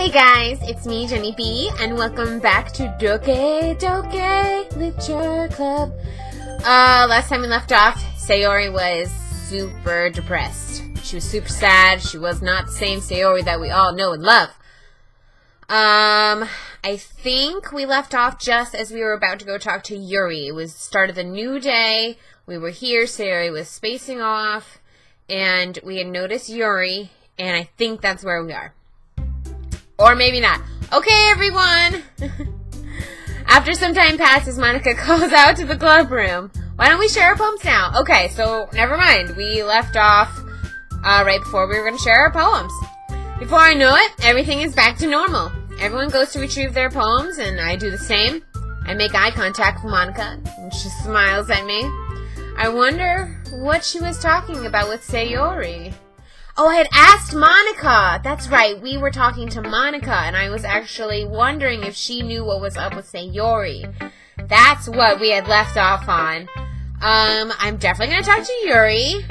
Hey guys, it's me, Jennie Bee, and welcome back to Doki Literature Club. Last time we left off, Sayori was super depressed. She was super sad. She was not the same Sayori that we all know and love. I think we left off just as we were about to go talk to Yuri. It was the start of the new day. We were here, Sayori was spacing off, and we had noticed Yuri, and I think that's where we are. Or maybe not. Okay, everyone! After some time passes, Monica calls out to the club room. Why don't we share our poems now? Okay, so never mind. We left off right before we were going to share our poems. Before I know it, everything is back to normal. Everyone goes to retrieve their poems, and I do the same. I make eye contact with Monica, and she smiles at me. I wonder what she was talking about with Sayori. Oh, I had asked Monica. That's right. We were talking to Monica, and I was actually wondering if she knew what was up with Sayori. That's what we had left off on. I'm definitely going to talk to Yuri.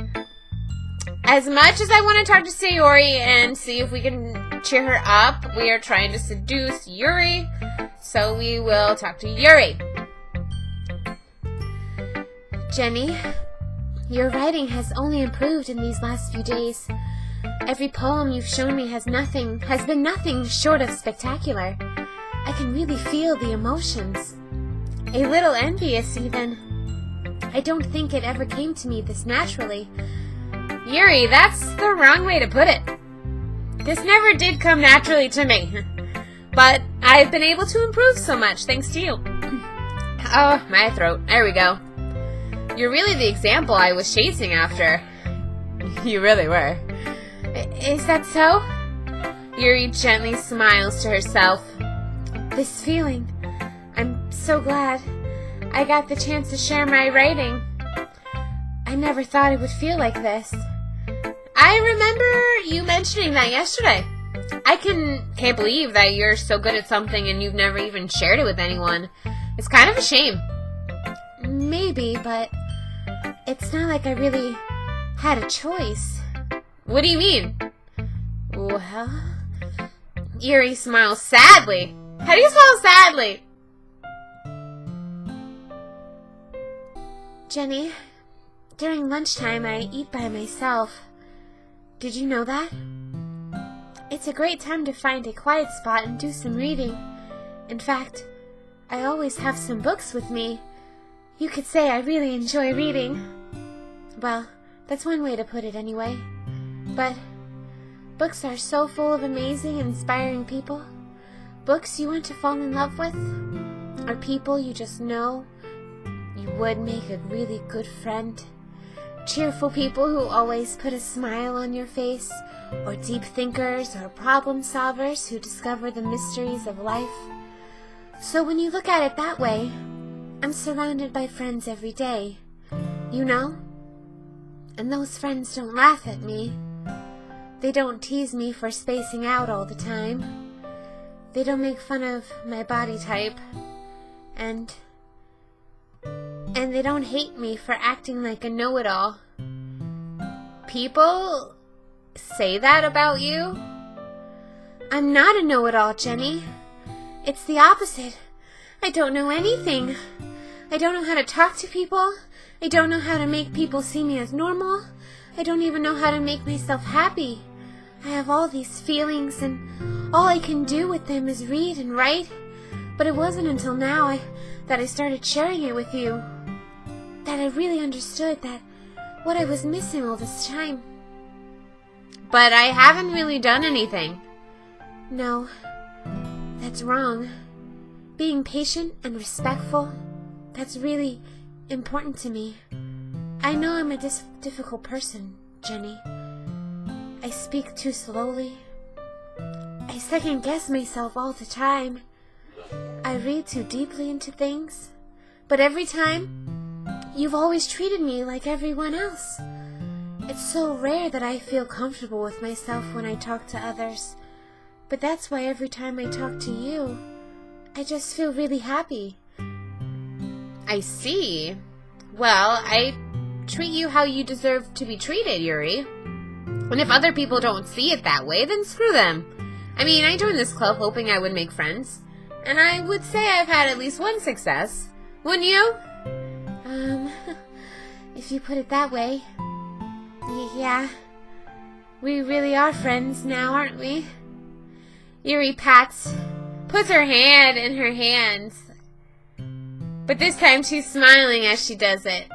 As much as I want to talk to Sayori and see if we can cheer her up, we are trying to seduce Yuri, so we will talk to Yuri. Jenny, your writing has only improved in these last few days. Every poem you've shown me has been nothing short of spectacular. I can really feel the emotions. A little envious, even. I don't think it ever came to me this naturally. Yuri, that's the wrong way to put it. This never did come naturally to me. But I've been able to improve so much thanks to you. Oh, my throat. There we go. You're really the example I was chasing after. You really were. Is that so? Yuri gently smiles to herself. This feeling. I'm so glad I got the chance to share my writing. I never thought it would feel like this. I remember you mentioning that yesterday. I can't believe that you're so good at something and you've never even shared it with anyone. It's kind of a shame. Maybe, but it's not like I really had a choice. What do you mean? Well, Yuri smiles sadly. How do you smile sadly? Jenny, during lunchtime I eat by myself. Did you know that? It's a great time to find a quiet spot and do some reading. In fact, I always have some books with me. You could say I really enjoy reading. Well, that's one way to put it anyway. But books are so full of amazing and inspiring people. Books you want to fall in love with, or people you just know you would make a really good friend. Cheerful people who always put a smile on your face, or deep thinkers or problem solvers who discover the mysteries of life. So when you look at it that way, I'm surrounded by friends every day, you know? And those friends don't laugh at me. They don't tease me for spacing out all the time. They don't make fun of my body type. And they don't hate me for acting like a know-it-all. People say that about you? I'm not a know-it-all, Jenny. It's the opposite. I don't know anything. I don't know how to talk to people. I don't know how to make people see me as normal. I don't even know how to make myself happy. I have all these feelings, and all I can do with them is read and write. But it wasn't until now that I started sharing it with you that I really understood that what I was missing all this time. But I haven't really done anything. No, that's wrong. Being patient and respectful, that's really important to me. I know I'm a difficult person, Jenny. I speak too slowly. I second-guess myself all the time. I read too deeply into things. But every time, you've always treated me like everyone else. It's so rare that I feel comfortable with myself when I talk to others. But that's why every time I talk to you, I just feel really happy. I see. Well, I treat you how you deserve to be treated, Yuri. And if other people don't see it that way, then screw them. I mean, I joined this club hoping I would make friends, and I would say I've had at least one success. Wouldn't you? If you put it that way. Yeah. We really are friends now, aren't we? Yuri puts her hand in her hands. But this time she's smiling as she does it.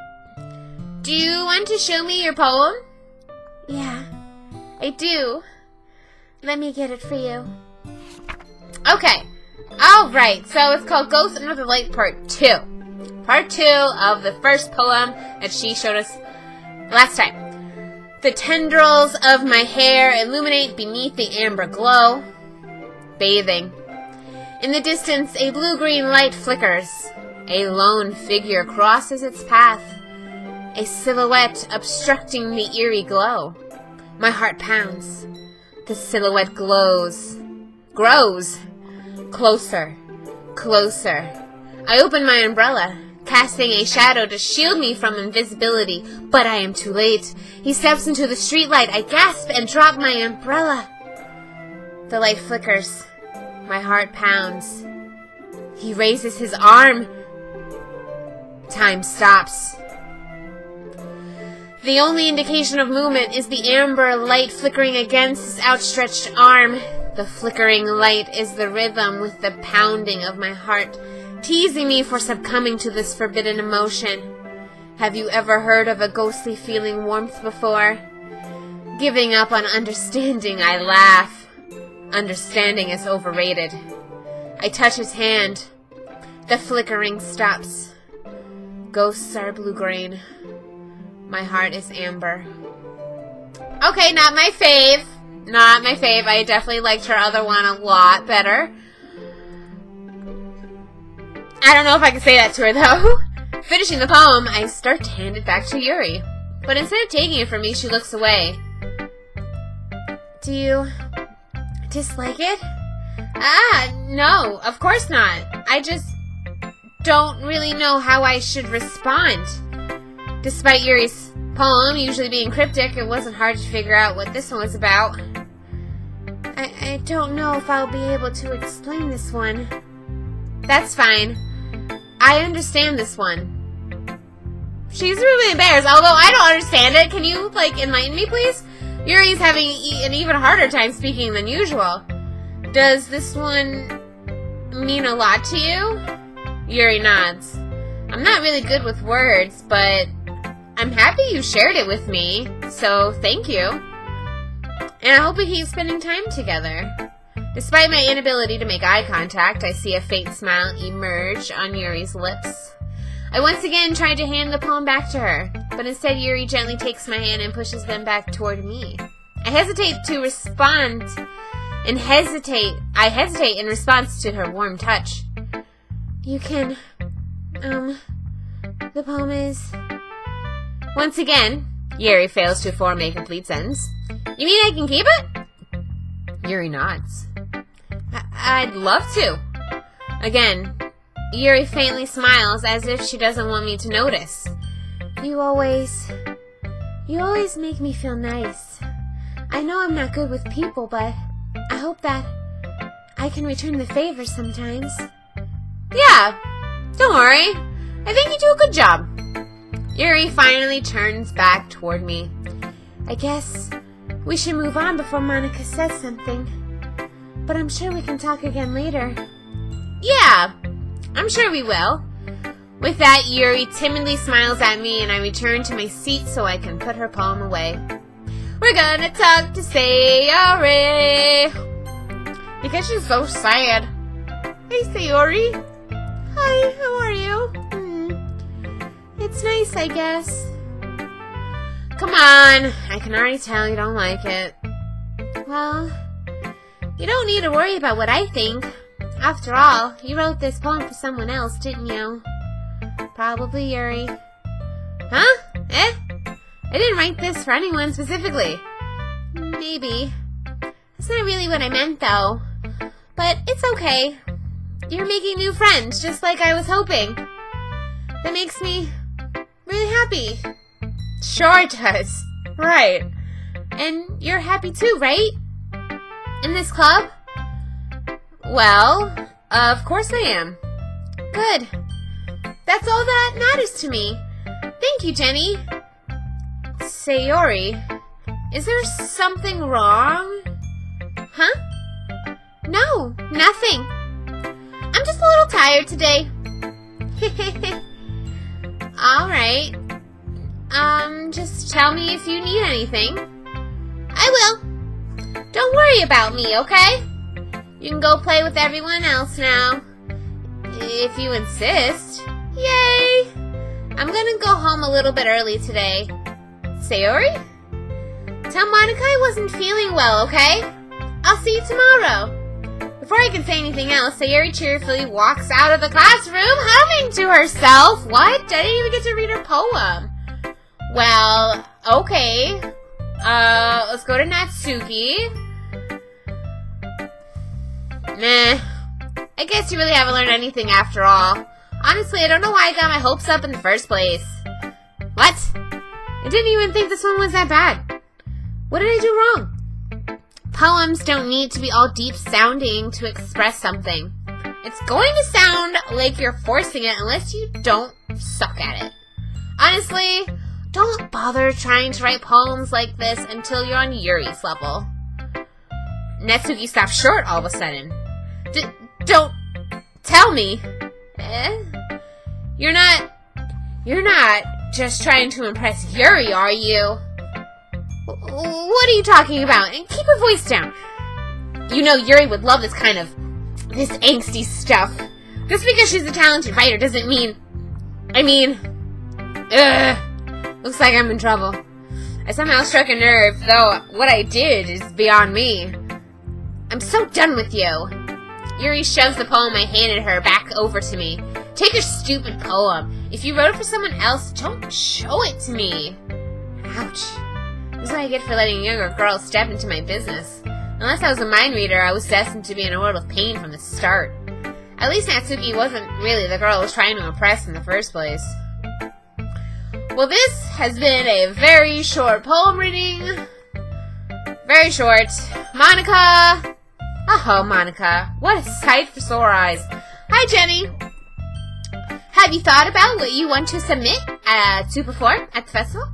Do you want to show me your poem? Yeah, I do. Let me get it for you. Okay. Alright, so it's called Ghost Under the Light Part 2. Part 2 of the first poem that she showed us last time. The tendrils of my hair illuminate beneath the amber glow. Bathing. In the distance, a blue-green light flickers. A lone figure crosses its path. A silhouette obstructing the eerie glow. My heart pounds. The silhouette grows. Closer. Closer. I open my umbrella, casting a shadow to shield me from invisibility, but I am too late. He steps into the streetlight. I gasp and drop my umbrella. The light flickers. My heart pounds. He raises his arm. Time stops. The only indication of movement is the amber light flickering against his outstretched arm. The flickering light is the rhythm with the pounding of my heart, teasing me for succumbing to this forbidden emotion. Have you ever heard of a ghostly feeling warmth before? Giving up on understanding, I laugh. Understanding is overrated. I touch his hand. The flickering stops. Ghosts are blue-green. My heart is amber. Okay, not my fave. Not my fave. I definitely liked her other one a lot better. I don't know if I can say that to her, though. Finishing the poem, I start to hand it back to Yuri. But instead of taking it from me, she looks away. Do you dislike it? No, of course not. I just don't really know how I should respond. Despite Yuri's poem usually being cryptic, it wasn't hard to figure out what this one was about. I don't know if I'll be able to explain this one. That's fine. I understand this one. She's really embarrassed, although I don't understand it. Can you, enlighten me, please? Yuri's having an even harder time speaking than usual. Does this one mean a lot to you? Yuri nods. I'm not really good with words, but I'm happy you shared it with me, so thank you. And I hope we keep spending time together. Despite my inability to make eye contact, I see a faint smile emerge on Yuri's lips. I once again tried to hand the poem back to her, but instead Yuri gently takes my hand and pushes them back toward me. I hesitate in response to her warm touch. You can, the poem is... Once again, Yuri fails to form a complete sentence. You mean I can keep it? Yuri nods. I'd love to. Again, Yuri faintly smiles as if she doesn't want me to notice. You always make me feel nice. I know I'm not good with people, but I hope that I can return the favor sometimes. Yeah, don't worry. I think you do a good job. Yuri finally turns back toward me. I guess we should move on before Monica says something. But I'm sure we can talk again later. Yeah, I'm sure we will. With that, Yuri timidly smiles at me and I return to my seat so I can put her poem away. We're gonna talk to Sayori. Because she's so sad. Hey, Sayori. Hi, how are you? It's nice, I guess. Come on. I can already tell you don't like it. Well, you don't need to worry about what I think. After all, you wrote this poem for someone else, didn't you? Probably Yuri. Huh? I didn't write this for anyone specifically. Maybe. That's not really what I meant, though. But it's okay. You're making new friends, just like I was hoping. That makes me really happy. Sure it does. Right. And you're happy too, right? In this club? Well, of course I am. Good. That's all that matters to me. Thank you, Jennie. Sayori, is there something wrong? Huh? No, nothing. I'm just a little tired today. Alright. Just tell me if you need anything. I will. Don't worry about me, okay? You can go play with everyone else now. If you insist. Yay! I'm gonna go home a little bit early today. Sayori? Tell Monica I wasn't feeling well, okay? I'll see you tomorrow. Before I can say anything else, Sayori cheerfully walks out of the classroom, humming to herself. What? I didn't even get to read her poem. Well, okay. Let's go to Natsuki. Meh. I guess you really haven't learned anything after all. Honestly, I don't know why I got my hopes up in the first place. What? I didn't even think this one was that bad. What did I do wrong? Poems don't need to be all deep sounding to express something. It's going to sound like you're forcing it unless you don't suck at it. Honestly, don't bother trying to write poems like this until you're on Yuri's level. Natsuki stopped short all of a sudden. Don't tell me. You're not just trying to impress Yuri, are you? What are you talking about? And keep your voice down. You know Yuri would love this angsty stuff. Just because she's a talented writer doesn't mean... Looks like I'm in trouble. I somehow struck a nerve, though what I did is beyond me. I'm so done with you. Yuri shoves the poem I handed her back over to me. Take your stupid poem. If you wrote it for someone else, don't show it to me. Ouch. This is what I get for letting younger girls step into my business. Unless I was a mind reader, I was destined to be in a world of pain from the start. At least Natsuki wasn't really the girl I was trying to impress in the first place. Well, this has been a very short poem reading. Very short. Monica! Oh, Monica. What a sight for sore eyes. Hi, Jennie. Have you thought about what you want to submit to perform at the festival?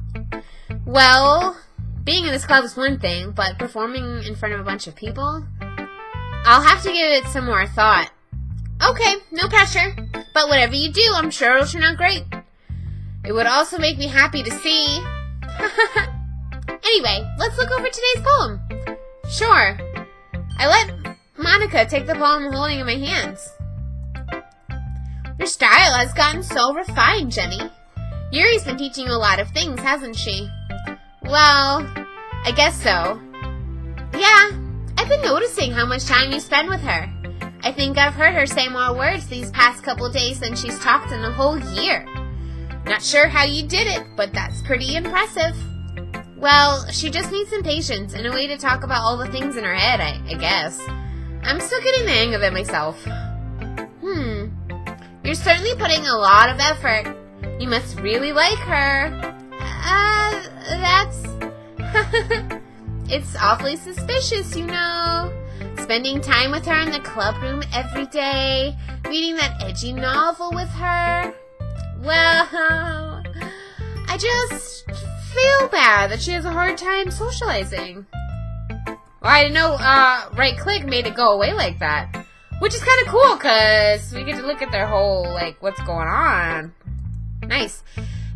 Well, being in this club is one thing, but performing in front of a bunch of people? I'll have to give it some more thought. Okay, no pressure. But whatever you do, I'm sure it'll turn out great. It would also make me happy to see. Anyway, let's look over today's poem. Sure. I let Monica take the poem I'm holding in my hands. Your style has gotten so refined, Jennie. Yuri's been teaching you a lot of things, hasn't she? Well, I guess so. Yeah, I've been noticing how much time you spend with her. I think I've heard her say more words these past couple of days than she's talked in a whole year. Not sure how you did it, but that's pretty impressive. Well, she just needs some patience and a way to talk about all the things in her head, I guess. I'm still getting the hang of it myself. You're certainly putting a lot of effort. You must really like her. That's... It's awfully suspicious, you know. Spending time with her in the club room every day, reading that edgy novel with her. Well, I just feel bad that she has a hard time socializing. Well, I didn't know right-click made it go away like that. Which is kind of cool, because we get to look at their whole, what's going on. Nice.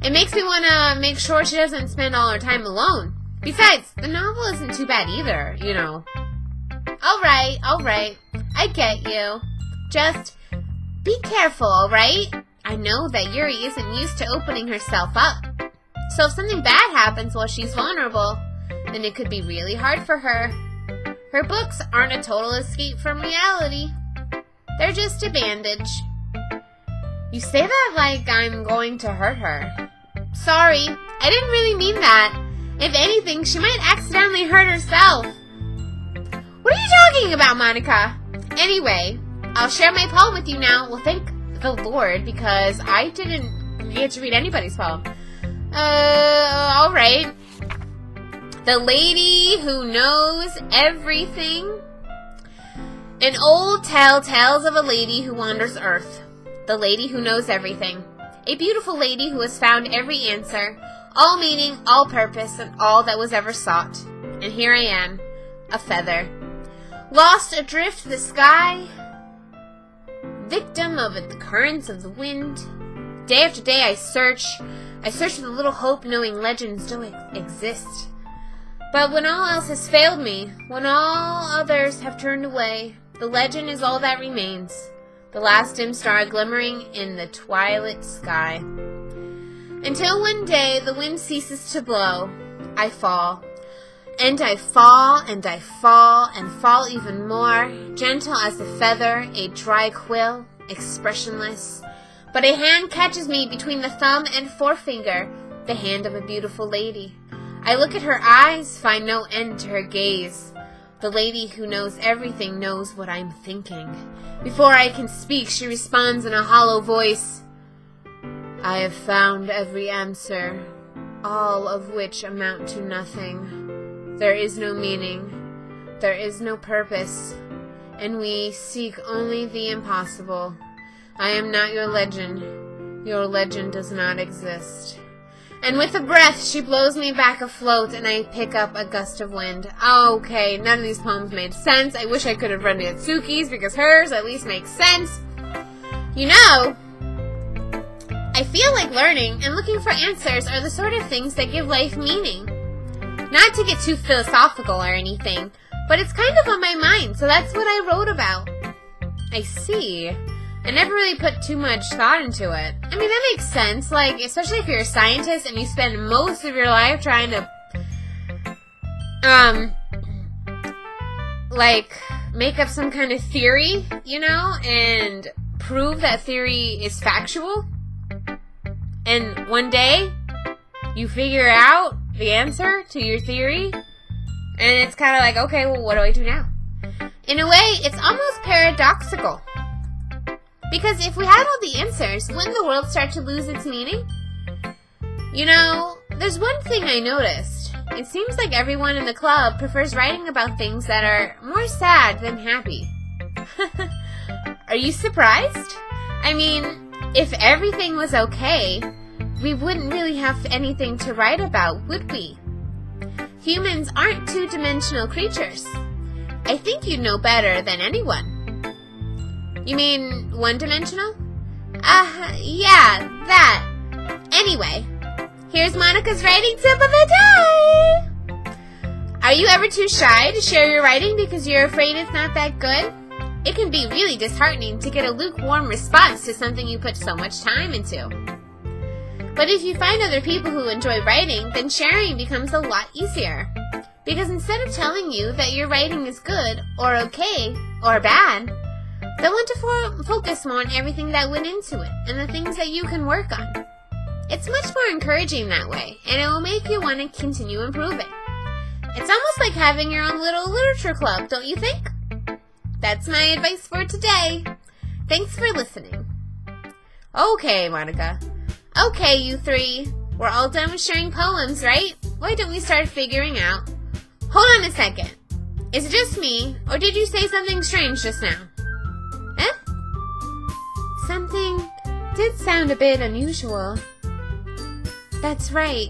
It makes me want to make sure she doesn't spend all her time alone. Besides, the novel isn't too bad either, you know. Alright. I get you. Just be careful, alright? I know that Yuri isn't used to opening herself up. So if something bad happens while she's vulnerable, then it could be really hard for her. Her books aren't a total escape from reality. They're just a bandage. You say that like I'm going to hurt her. Sorry, I didn't really mean that. If anything, she might accidentally hurt herself. What are you talking about, Monica? Anyway, I'll share my poem with you now. Well, thank the Lord, because I didn't get to read anybody's poem. Alright. The lady who knows everything. An old tale tells of a lady who wanders Earth. The lady who knows everything. A beautiful lady who has found every answer, all meaning, all purpose, and all that was ever sought. And here I am, a feather. Lost adrift the sky, victim of the currents of the wind. Day after day I search with a little hope, knowing legends don't exist. But when all else has failed me, when all others have turned away, the legend is all that remains, the last dim star glimmering in the twilight sky. Until one day the wind ceases to blow, I fall. And I fall, and I fall, and fall even more, gentle as a feather, a dry quill, expressionless. But a hand catches me between the thumb and forefinger, the hand of a beautiful lady. I look at her eyes, find no end to her gaze. The lady who knows everything knows what I'm thinking. Before I can speak, she responds in a hollow voice. I have found every answer, all of which amount to nothing. There is no meaning, there is no purpose, and we seek only the impossible. I am not your legend. Your legend does not exist. And with a breath, she blows me back afloat, and I pick up a gust of wind. Okay, none of these poems made sense. I wish I could have read Natsuki's, because hers at least makes sense. You know, I feel like learning and looking for answers are the sort of things that give life meaning. Not to get too philosophical or anything, but it's kind of on my mind, so that's what I wrote about. I see. I never really put too much thought into it. I mean, that makes sense, like, especially if you're a scientist and you spend most of your life trying to, like, make up some kind of theory, you know, and prove that theory is factual. And one day, you figure out the answer to your theory, and it's kind of like, okay, well, what do I do now? In a way, it's almost paradoxical. Because if we had all the answers, wouldn't the world start to lose its meaning? You know, there's one thing I noticed. It seems like everyone in the club prefers writing about things that are more sad than happy. Are you surprised? I mean, if everything was okay, we wouldn't really have anything to write about, would we? Humans aren't two-dimensional creatures. I think you'd know better than anyone. You mean one-dimensional? Yeah, that. Anyway, here's Monica's writing tip of the day! Are you ever too shy to share your writing because you're afraid it's not that good? It can be really disheartening to get a lukewarm response to something you put so much time into. But if you find other people who enjoy writing, then sharing becomes a lot easier. Because instead of telling you that your writing is good, or okay, or bad, they want to focus more on everything that went into it, and the things that you can work on. It's much more encouraging that way, and it will make you want to continue improving. It's almost like having your own little literature club, don't you think? That's my advice for today. Thanks for listening. Okay, Monica. Okay, you three. We're all done with sharing poems, right? Why don't we start figuring out? Hold on a second. Is it just me, or did you say something strange just now? Eh? Something did sound a bit unusual. That's right.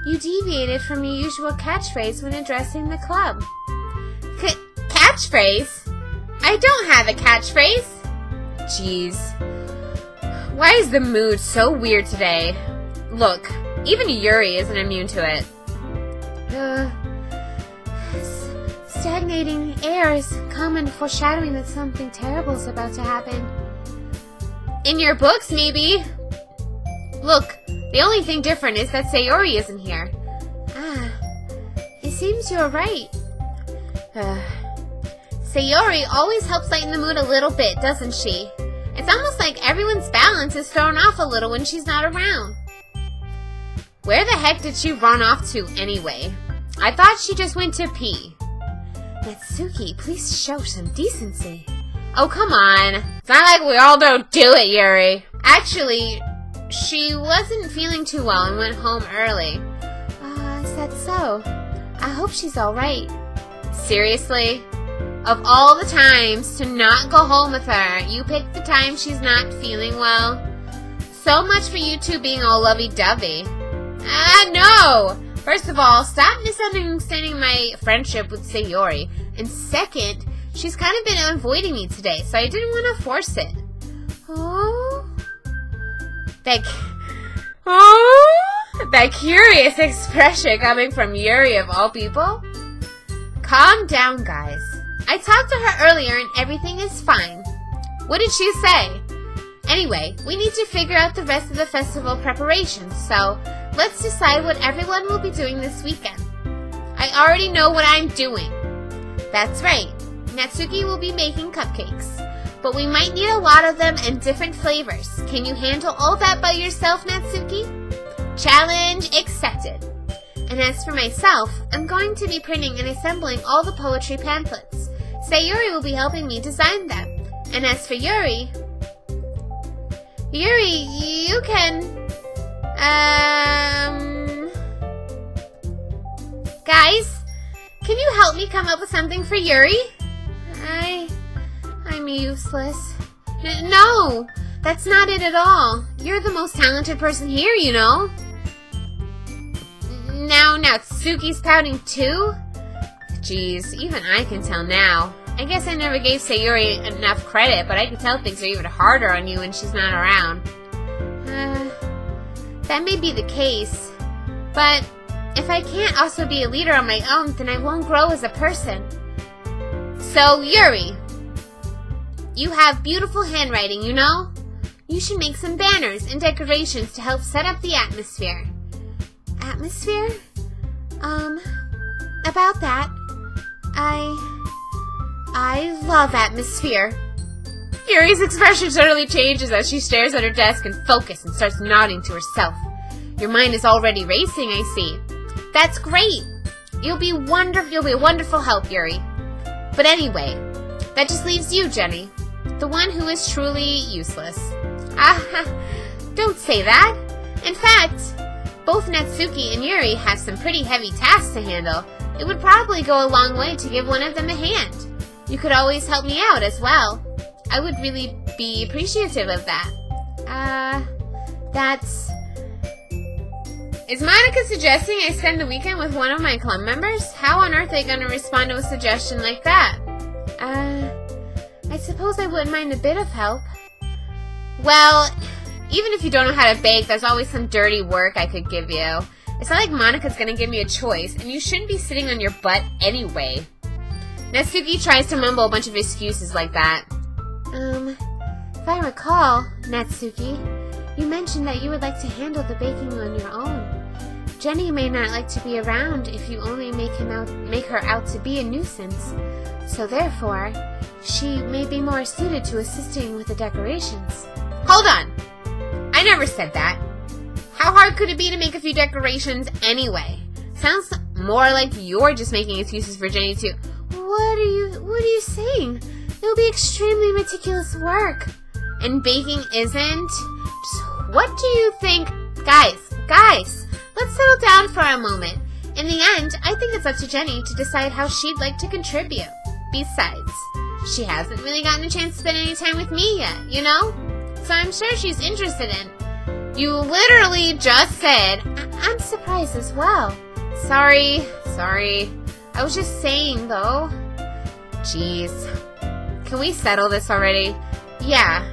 You deviated from your usual catchphrase when addressing the club. Catchphrase? I don't have a catchphrase. Jeez. Why is the mood so weird today? Look, even Yuri isn't immune to it. Stagnating air is common foreshadowing that something terrible is about to happen. In your books, maybe. Look, the only thing different is that Sayori isn't here. It seems you're right. Sayori always helps lighten the mood a little bit, doesn't she? It's almost like everyone's balance is thrown off a little when she's not around. Where the heck did she run off to anyway? I thought she just went to pee. Natsuki, please show some decency. Oh, come on. It's not like we all don't do it, Yuri. Actually, she wasn't feeling too well and went home early. Is that so? I hope she's alright. Seriously? Of all the times to not go home with her, you picked the time she's not feeling well. So much for you two being all lovey-dovey. No! First of all, stop misunderstanding my friendship with Sayori. And second, she's kind of been avoiding me today, so I didn't want to force it. Oh? That curious expression coming from Yuri of all people? Calm down, guys. I talked to her earlier and everything is fine. What did she say? Anyway, we need to figure out the rest of the festival preparations, so let's decide what everyone will be doing this weekend. I already know what I'm doing. That's right. Natsuki will be making cupcakes, but we might need a lot of them and different flavors. Can you handle all that by yourself, Natsuki? Challenge accepted. And as for myself, I'm going to be printing and assembling all the poetry pamphlets. Sayori will be helping me design them. And as for Yuri, you can, guys, can you help me come up with something for Yuri? I'm useless. No, that's not it at all. You're the most talented person here, you know. Now Natsuki's pouting too? Jeez, even I can tell now. I guess I never gave Sayori enough credit, but I can tell things are even harder on you when she's not around. That may be the case, but if I can't also be a leader on my own, then I won't grow as a person. So, Yuri, you have beautiful handwriting, you know? You should make some banners and decorations to help set up the atmosphere. Atmosphere? About that, I love atmosphere. Yuri's expression suddenly changes as she stares at her desk and focuses and starts nodding to herself. Your mind is already racing, I see. That's great. You'll be a wonderful help, Yuri. But anyway, that just leaves you, Jenny, the one who is truly useless. Don't say that. In fact, both Natsuki and Yuri have some pretty heavy tasks to handle. It would probably go a long way to give one of them a hand. You could always help me out as well. I would really be appreciative of that. Is Monica suggesting I spend the weekend with one of my club members? How on earth are they going to respond to a suggestion like that? I suppose I wouldn't mind a bit of help. Well, even if you don't know how to bake, there's always some dirty work I could give you. It's not like Monica's going to give me a choice, and you shouldn't be sitting on your butt anyway. Natsuki tries to mumble a bunch of excuses like that. If I recall, Natsuki, you mentioned that you would like to handle the baking on your own. Jenny may not like to be around if you only make her out to be a nuisance. So therefore, she may be more suited to assisting with the decorations. Hold on! I never said that. How hard could it be to make a few decorations anyway? Sounds more like you're just making excuses for Jenny too. What are you saying? It'll be extremely meticulous work. And baking isn't? Just what do you think? Guys, let's settle down for a moment. In the end, I think it's up to Jenny to decide how she'd like to contribute. Besides, she hasn't really gotten a chance to spend any time with me yet, you know? So I'm sure she's interested in. You literally just said, I'm surprised as well. Sorry. I was just saying, though. Jeez. Can we settle this already? Yeah.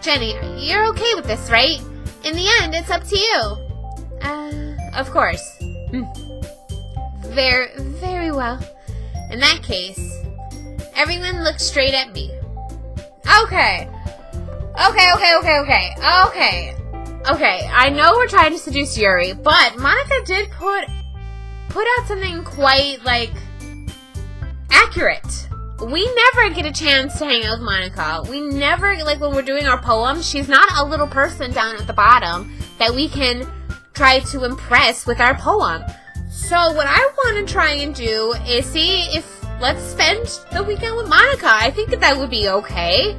Jenny, you're okay with this, right? In the end, it's up to you. Of course. Very well. In that case, everyone look straight at me. Okay. Okay, I know we're trying to seduce Yuri, but Monica did put out something quite, accurate. We never get a chance to hang out with Monica. We never, when we're doing our poem, she's not a little person down at the bottom that we can try to impress with our poem. So what I want to try and do is see if, let's spend the weekend with Monica. I think that would be okay.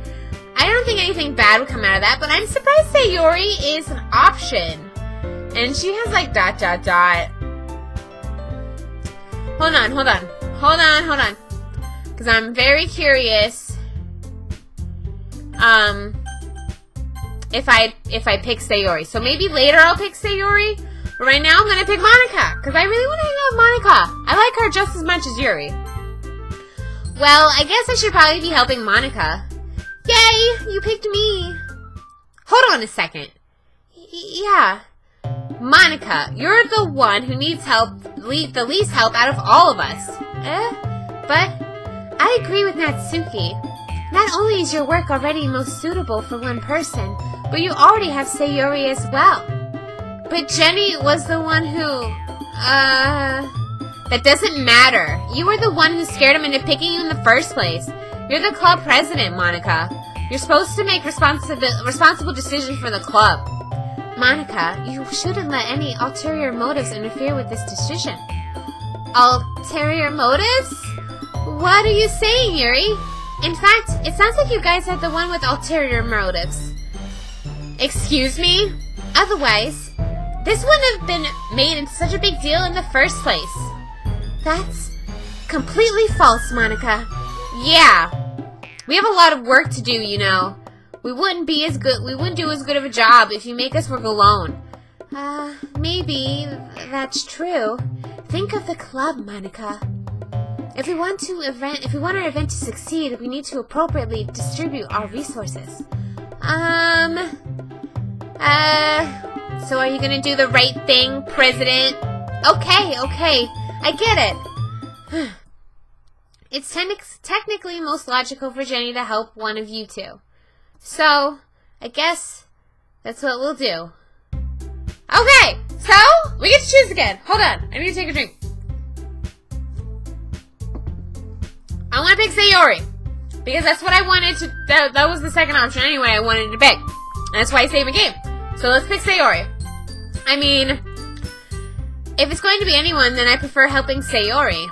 I don't think anything bad would come out of that, but I'm surprised Sayori is an option. And she has Hold on. Because I'm very curious if I pick Sayori. So maybe later I'll pick Sayori. But right now I'm going to pick Monica. Because I really want to hang out with Monica. I like her just as much as Yuri. Well, I guess I should probably be helping Monica. Yay! You picked me. Hold on a second. Yeah. Monica, you're the one who needs help, the least help out of all of us. But I agree with Natsuki. Not only is your work already most suitable for one person, but you already have Sayori as well. But Jennie was the one who, that doesn't matter. You were the one who scared him into picking you in the first place. You're the club president, Monica. You're supposed to make responsible decisions for the club. Monica, you shouldn't let any ulterior motives interfere with this decision. Ulterior motives? What are you saying, Yuri? In fact, it sounds like you guys are the one with ulterior motives. Excuse me? Otherwise, this wouldn't have been made into such a big deal in the first place. That's completely false, Monica. Yeah. We have a lot of work to do, you know. We wouldn't do as good of a job if you make us work alone. Maybe that's true. Think of the club, Monica. If we want our event to succeed, we need to appropriately distribute our resources. So are you gonna do the right thing, President? Okay, I get it. It's technically most logical for Jennie to help one of you two. So, I guess that's what we'll do. Okay, so we get to choose again. Hold on, I need to take a drink. I want to pick Sayori. Because that's what I wanted to... That was the second option anyway I wanted to pick. And that's why I saved a game. So let's pick Sayori. I mean, if it's going to be anyone, then I prefer helping Sayori.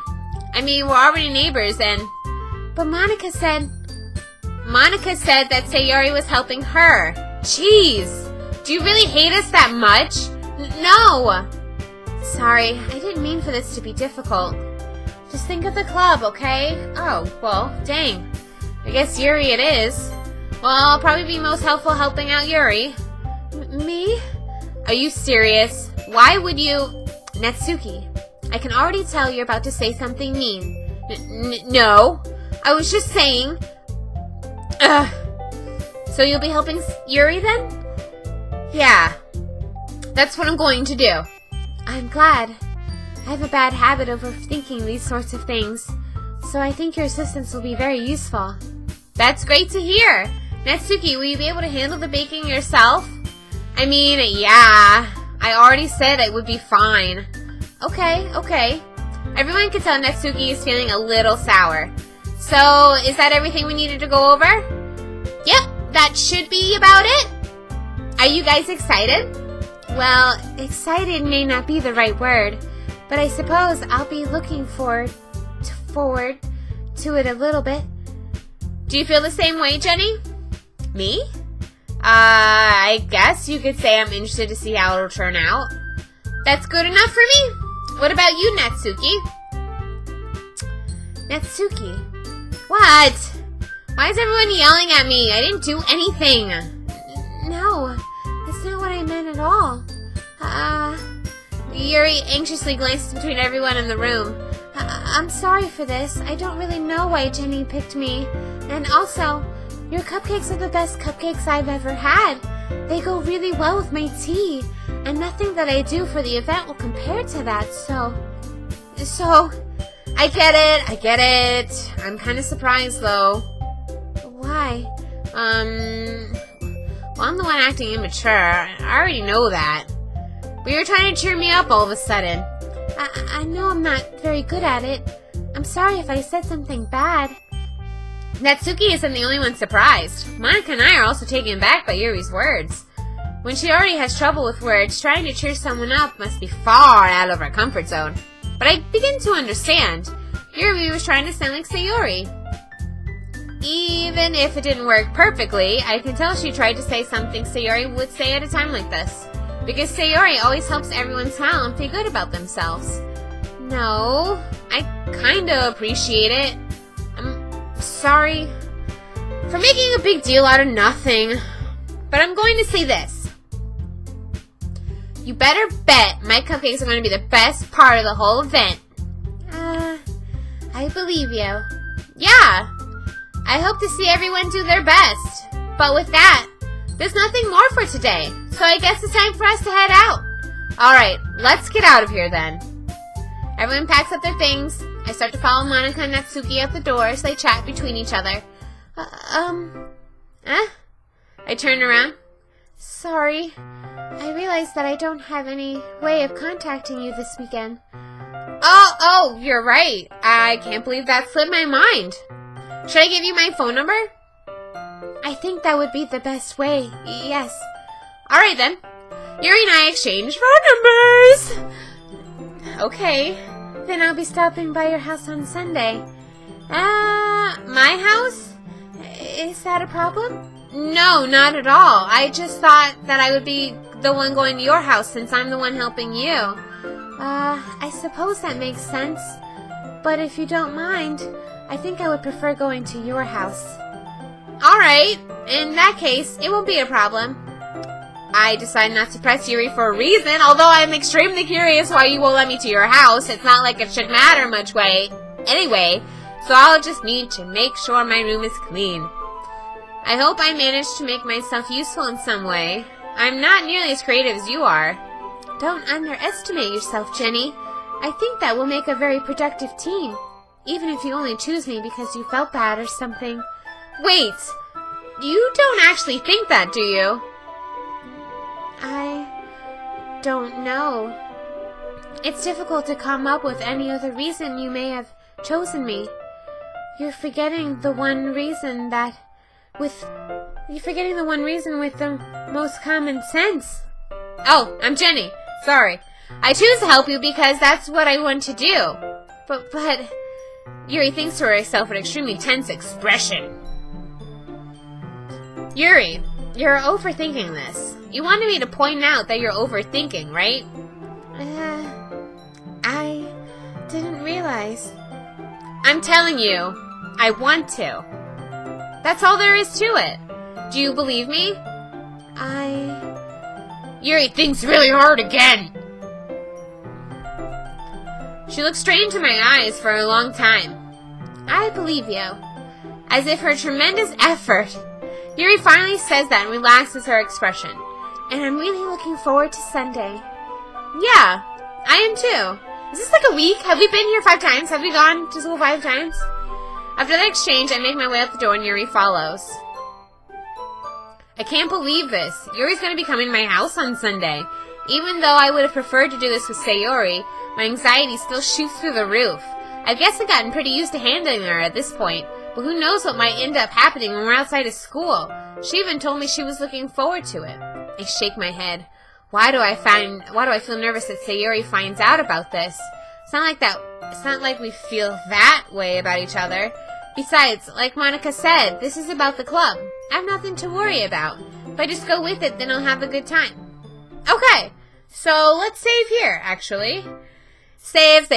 I mean, we're already neighbors and... But Monica said that Sayori was helping her. Jeez. Do you really hate us that much? No. Sorry, I didn't mean for this to be difficult. Just think of the club, okay? Oh, well, dang. I guess Yuri it is. Well, I'll probably be most helpful helping out Yuri. Me? Are you serious? Why would you... Natsuki, I can already tell you're about to say something mean. No. I was just saying... So you'll be helping Yuri then? Yeah. That's what I'm going to do. I'm glad. I have a bad habit of overthinking these sorts of things, so I think your assistance will be very useful. That's great to hear. Natsuki, will you be able to handle the baking yourself? I mean, yeah. I already said it would be fine. Okay. Everyone can tell Natsuki is feeling a little sour. So, is that everything we needed to go over? Yep, that should be about it. Are you guys excited? Well, excited may not be the right word, but I suppose I'll be looking forward to it a little bit. Do you feel the same way, Jennie? Me? I guess you could say I'm interested to see how it'll turn out. That's good enough for me. What about you, Natsuki? Natsuki? What? Why is everyone yelling at me? I didn't do anything. No, that's not what I meant at all. Yuri anxiously glances between everyone in the room. I'm sorry for this. I don't really know why Jennie picked me. And also, your cupcakes are the best cupcakes I've ever had. They go really well with my tea. And nothing that I do for the event will compare to that, so... I get it. I'm kind of surprised, though. Why? Well, I'm the one acting immature. I already know that. But you're trying to cheer me up all of a sudden. I know I'm not very good at it. I'm sorry if I said something bad. Natsuki isn't the only one surprised. Monica and I are also taken aback by Yuri's words. When she already has trouble with words, trying to cheer someone up must be far out of her comfort zone. But I begin to understand. Yuri was trying to sound like Sayori. Even if it didn't work perfectly, I can tell she tried to say something Sayori would say at a time like this. Because Sayori always helps everyone smile and feel good about themselves. No, I kinda appreciate it. sorry for making a big deal out of nothing, but I'm going to say this. You better bet my cupcakes are going to be the best part of the whole event. I believe you. Yeah, I hope to see everyone do their best. But with that, there's nothing more for today, so I guess it's time for us to head out. Alright, let's get out of here then. Everyone packs up their things. I start to follow Monica and Natsuki out the door as they chat between each other. I turn around. Sorry. I realized that I don't have any way of contacting you this weekend. Oh, you're right. I can't believe that slipped my mind. Should I give you my phone number? I think that would be the best way, yes. Alright then. Yuri and I exchange phone numbers. Okay. Then I'll be stopping by your house on Sunday. My house? Is that a problem? No, not at all. I just thought that I would be the one going to your house since I'm the one helping you. I suppose that makes sense. But if you don't mind, I think I would prefer going to your house. Alright, in that case, it won't be a problem. I decide not to press Yuri for a reason, although I'm extremely curious why you won't let me to your house. It's not like it should matter much anyway, so I'll just need to make sure my room is clean. I hope I managed to make myself useful in some way. I'm not nearly as creative as you are. Don't underestimate yourself, Jenny. I think that will make a very productive team, even if you only choose me because you felt bad or something. Wait, you don't actually think that, do you? I don't know. It's difficult to come up with any other reason you may have chosen me. You're forgetting the one reason with the most common sense. Oh, I'm Jenny. Sorry. I choose to help you because that's what I want to do. But Yuri thinks to herself with an extremely tense expression. Yuri, you're overthinking this. You wanted me to point out that you're overthinking, right? I didn't realize. I'm telling you, I want to. That's all there is to it. Do you believe me? Yuri thinks really hard again. She looks straight into my eyes for a long time. I believe you. As if her tremendous effort. Yuri finally says that and relaxes her expression. And I'm really looking forward to Sunday. Yeah, I am too. Is this like a week? Have we been here 5 times? Have we gone to school 5 times? After the exchange, I make my way out the door and Yuri follows. I can't believe this. Yuri's going to be coming to my house on Sunday. Even though I would have preferred to do this with Sayori, my anxiety still shoots through the roof. I guess I've gotten pretty used to handling her at this point, but who knows what might end up happening when we're outside of school. She even told me she was looking forward to it. I shake my head. Why do I feel nervous that Sayori finds out about this? It's not like we feel that way about each other. Besides, like Monica said, this is about the club. I have nothing to worry about. If I just go with it, then I'll have a good time. Okay, so let's save here, actually. Save.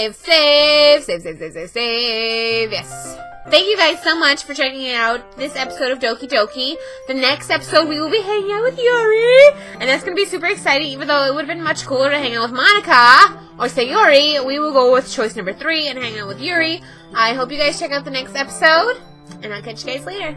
Yes. Thank you guys so much for checking out this episode of Doki Doki. The next episode, we will be hanging out with Yuri. And that's going to be super exciting, even though it would have been much cooler to hang out with Monica or Sayori. We will go with choice number 3 and hang out with Yuri. I hope you guys check out the next episode. And I'll catch you guys later.